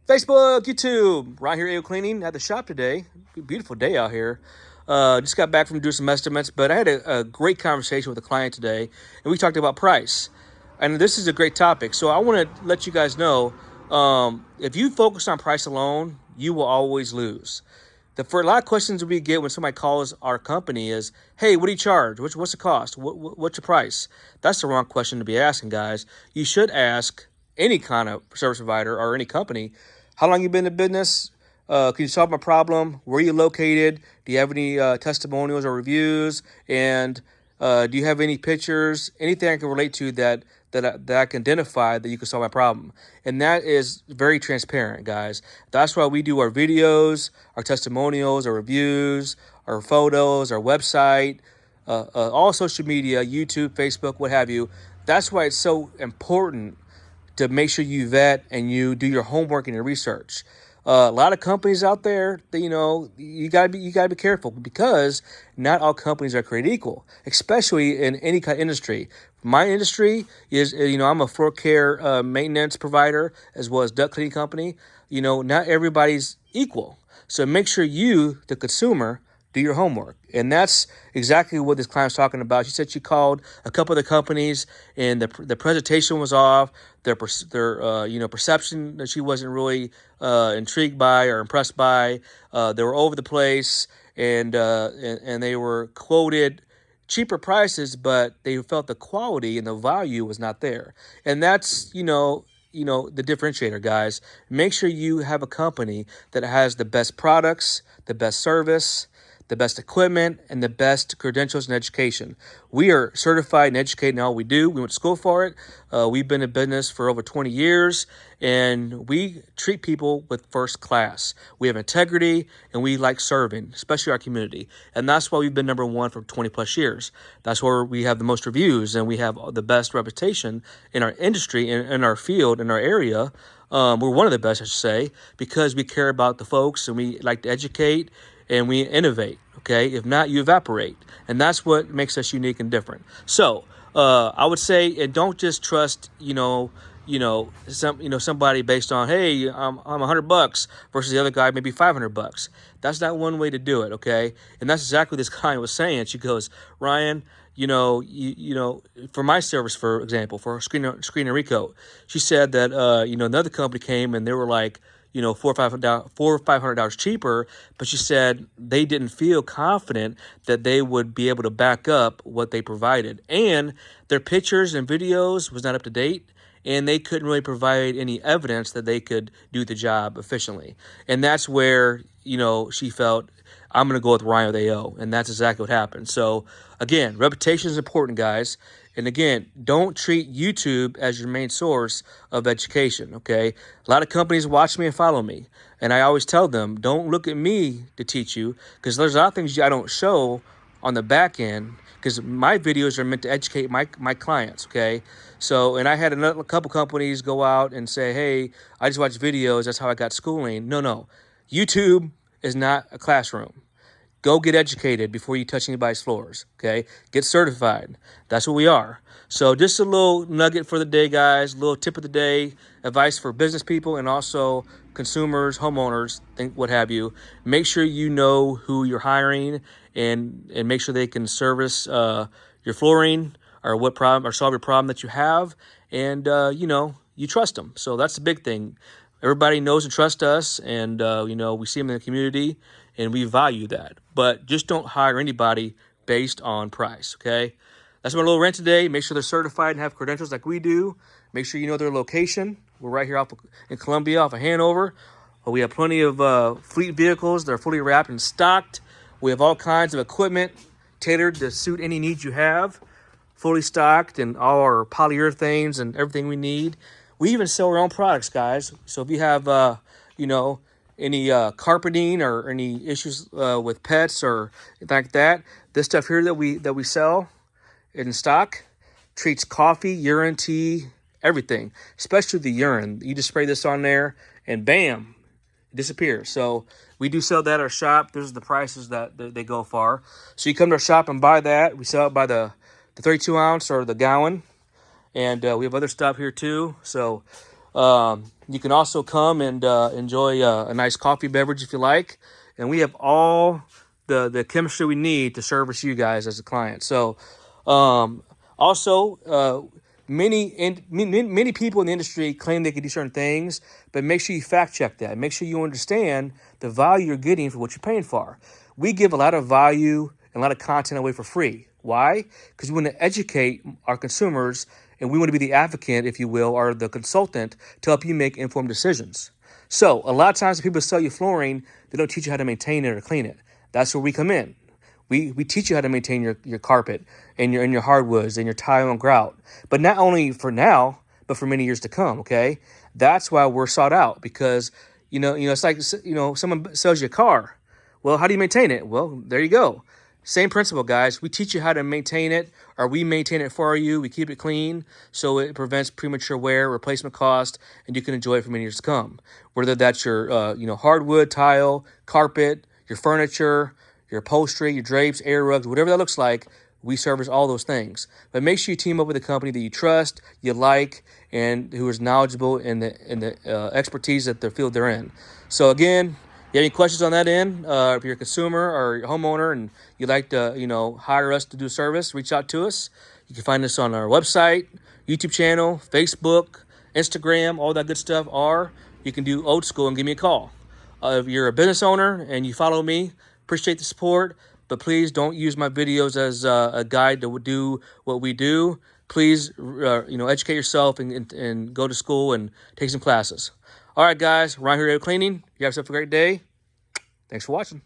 Facebook, YouTube, right here, AO Cleaning at the shop today. Beautiful day out here. Just got back from doing some estimates, but I had a great conversation with a client today, and we talked about price. And this is a great topic. So I want to let you guys know, if you focus on price alone, you will always lose. For a lot of questions we get when somebody calls our company is, hey, what do you charge? What's the cost? What's your price? That's the wrong question to be asking, guys. You should ask any kind of service provider or any company, how long you been in business? Can you solve my problem? Where are you located? Do you have any testimonials or reviews? And do you have any pictures? Anything I can relate to that I can identify that you can solve my problem? And that is very transparent, guys. That's why we do our videos, our testimonials, our reviews, our photos, our website, all social media, YouTube, Facebook, what have you. That's why it's so important to make sure you vet and you do your homework and your research. A lot of companies out there, that, you gotta be careful, because not all companies are created equal, especially in any kind of industry. My industry is, I'm a floor care maintenance provider as well as duct cleaning company. Not everybody's equal, so make sure you, the consumer, do your homework. And that's exactly what this client was talking about. She said she called a couple of the companies and the presentation was off. Their perception that she wasn't really intrigued by or impressed by. They were over the place, and they were quoted cheaper prices, but they felt the quality and the value was not there. And that's, the differentiator, guys. Make sure you have a company that has the best products, the best service, the best equipment, and the best credentials and education. We are certified and educated in all we do. We went to school for it. We've been in business for over 20 years, and we treat people with first class. We have integrity, and we like serving, especially our community. And that's why we've been number one for 20 plus years. That's where we have the most reviews, and we have the best reputation in our industry, in our field, in our area. We're one of the best, I should say, because we care about the folks, and we like to educate, and we innovate. Okay, if not, you evaporate, and that's what makes us unique and different. So I would say, and don't just trust somebody based on, hey, I'm $100 versus the other guy maybe $500. That's not one way to do it. Okay, and that's exactly what this client was saying. She goes, Ryan, for my service, for example, for screen and recoat, she said that another company came and they were like, $400 or $500 cheaper, but she said they didn't feel confident that they would be able to back up what they provided, and their pictures and videos was not up to date, and they couldn't really provide any evidence that they could do the job efficiently. And that's where, she felt, I'm going to go with Ryan with AO, and that's exactly what happened. So again, reputation is important, guys. And again, don't treat YouTube as your main source of education, okay? A lot of companies watch me and follow me. And I always tell them, don't look at me to teach you, because there's a lot of things I don't show on the back end, because my videos are meant to educate my clients, okay? So, and I had a couple companies go out and say, hey, I just watch videos, that's how I got schooling. No. YouTube is not a classroom. Go get educated before you touch anybody's floors, okay? Get certified. That's what we are. So just a little nugget for the day, guys, a little tip of the day, advice for business people and also consumers, homeowners, what have you. Make sure you know who you're hiring and make sure they can service your flooring or what problem or solve your problem that you have, and you trust them. So that's the big thing. Everybody knows and trusts us, and we see them in the community, and we value that. But just don't hire anybody based on price, okay? That's my little rant today. Make sure they're certified and have credentials like we do. Make sure you know their location. We're right here in Columbia, off of Hanover. We have plenty of fleet vehicles. They're fully wrapped and stocked. We have all kinds of equipment tailored to suit any needs you have. Fully stocked, and all our polyurethanes and everything we need. We even sell our own products, guys. So if you have, any carpeting or any issues with pets or anything like that, this stuff here that we sell in stock treats coffee, urine, tea, everything, especially the urine. You just spray this on there, and bam, it disappears. So we do sell that at our shop. Those are the prices that they go for. So you come to our shop and buy that. We sell it by the 32 ounce or the gallon. And we have other stuff here too. So You can also come and enjoy a nice coffee beverage if you like. And we have all the chemistry we need to service you guys as a client. So also, many people in the industry claim they can do certain things, but make sure you fact check that. Make sure you understand the value you're getting for what you're paying for. We give a lot of value and a lot of content away for free. Why? Because we want to educate our consumers, and we want to be the advocate, if you will, or the consultant to help you make informed decisions. So a lot of times when people sell you flooring, they don't teach you how to maintain it or clean it. That's where we come in. We teach you how to maintain your carpet and your hardwoods and your tile and grout. But not only for now, but for many years to come, okay? That's why we're sought out, because it's like someone sells you a car. Well, how do you maintain it? Well, there you go. Same principle, guys. We teach you how to maintain it, or we maintain it for you. We keep it clean so it prevents premature wear, replacement cost, and you can enjoy it for many years to come. Whether that's your hardwood, tile, carpet, your furniture, your upholstery, your drapes, air rugs, whatever that looks like, we service all those things. But make sure you team up with a company that you trust, you like, and who is knowledgeable in the expertise that the field they're in. So again, you have any questions on that end? If you're a consumer or a homeowner and you'd like to, hire us to do service, reach out to us. You can find us on our website, YouTube channel, Facebook, Instagram, all that good stuff. Or you can do old school and give me a call. If you're a business owner and you follow me, appreciate the support, but please don't use my videos as a guide to do what we do. Please, educate yourself and go to school and take some classes. All right, guys, Ryan here at Cleaning. You have yourself a great day. Thanks for watching.